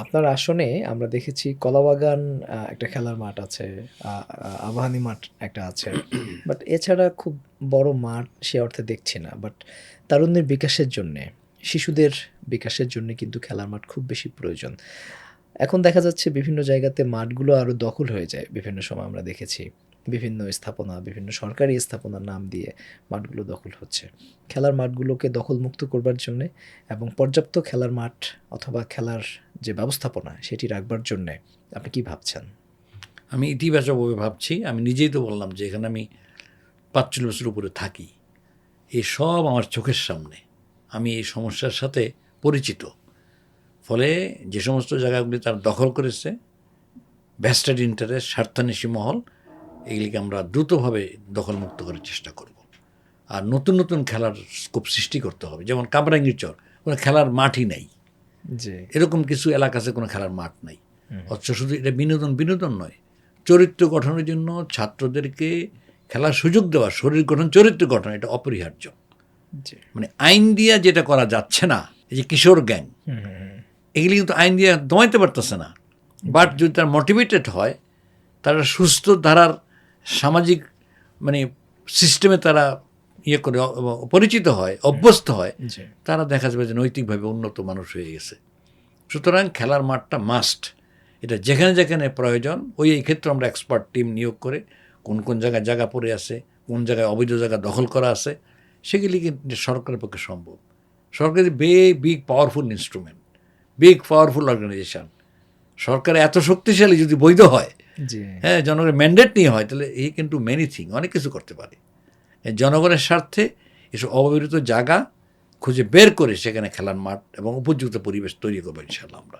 আপনার আসনে আমরা দেখেছি কলাবাগান একটা খেলার মাঠ আছে, আ আ আবাহনী মাঠ একটা আছে। বাট এছাড়া খুব বড় মাঠ সে অর্থে দেখছি না। বাট তারুণ্যের বিকাশের জন্যে, শিশুদের বিকাশের জন্যে কিন্তু খেলার মাঠ খুব বেশি প্রয়োজন। এখন দেখা যাচ্ছে বিভিন্ন জায়গাতে মাঠগুলো আরো দখল হয়ে যায়। বিভিন্ন সময় আমরা দেখেছি। বিভিন্ন স্থাপনা, বিভিন্ন সরকারি স্থাপনার নাম দিয়ে মাঠগুলো দখল হচ্ছে। খেলার মাঠগুলোকে দখলমুক্ত করবার জন্যে এবং পর্যাপ্ত খেলার মাঠ অথবা খেলার যে ব্যবস্থাপনা সেটি রাখবার জন্যে আপনি কি ভাবছেন? আমি ইতিবাচকভাবে ভাবছি। আমি নিজেই তো বললাম যে এখানে আমি ৪৫ বছর উপরে থাকি। এই সব আমার চোখের সামনে। আমি এই সমস্যার সাথে পরিচিত। ফলে যে সমস্ত জায়গাগুলি তারা দখল করেছে, ভেস্টেড ইন্টারেস্ট, স্বার্থান্বেষী মহল, এগুলিকে আমরা দ্রুতভাবে দখলমুক্ত করার চেষ্টা করব। আর নতুন নতুন খেলার স্কোপ সৃষ্টি করতে হবে। যেমন কামরাঙ্গীর চর, কোনো খেলার মাঠই নেই। জি। এরকম কিছু এলাকা আছে কোনো খেলার মাঠ নাই। অথচ শুধু এটা বিনোদন নয়, চরিত্র গঠনের জন্য ছাত্রদেরকে খেলার সুযোগ দেওয়া, শরীর গঠন, চরিত্র গঠন, এটা অপরিহার্য। জি। মানে আইন দিয়া যেটা করা যাচ্ছে না, এই যে কিশোর গ্যাং, এগুলি কিন্তু আইন দিয়ে দমাইতে পারতেছে না। বাট যদি তারা মোটিভেটেড হয়, তারা সুস্থ ধারার সামাজিক মানে সিস্টেমে তারা ইয়ে করে পরিচিত হয়, অভ্যস্ত হয়, জি। তারা দেখা যাবে যে নৈতিকভাবে উন্নত মানুষ হয়ে গেছে। সুতরাং খেলার মাঠটা মাস্ট। এটা যেখানে যেখানে প্রয়োজন, এই ক্ষেত্রে আমরা এক্সপার্ট টিম নিয়োগ করে কোন কোন জায়গায় জায়গা পড়ে আছে, কোন জায়গায় অবৈধ জায়গা দখল করা আছে, সেগুলি কিন্তু সরকারের পক্ষে সম্ভব। সরকার is big powerful instrument, big powerful organisation. সরকার এত শক্তিশালী যদি বৈধ হয়, জি। হ্যাঁ, জনগণের ম্যান্ডেট নিয়ে হয়, তাহলে এই কিন্তু মেনি থিং, অনেক কিছু করতে পারে। জনগণের স্বার্থে এসব অব্যবহৃত জায়গা খুঁজে বের করে সেখানে খেলার মাঠ এবং উপযুক্ত পরিবেশ তৈরি করবো ইনশাআল্লাহ আমরা।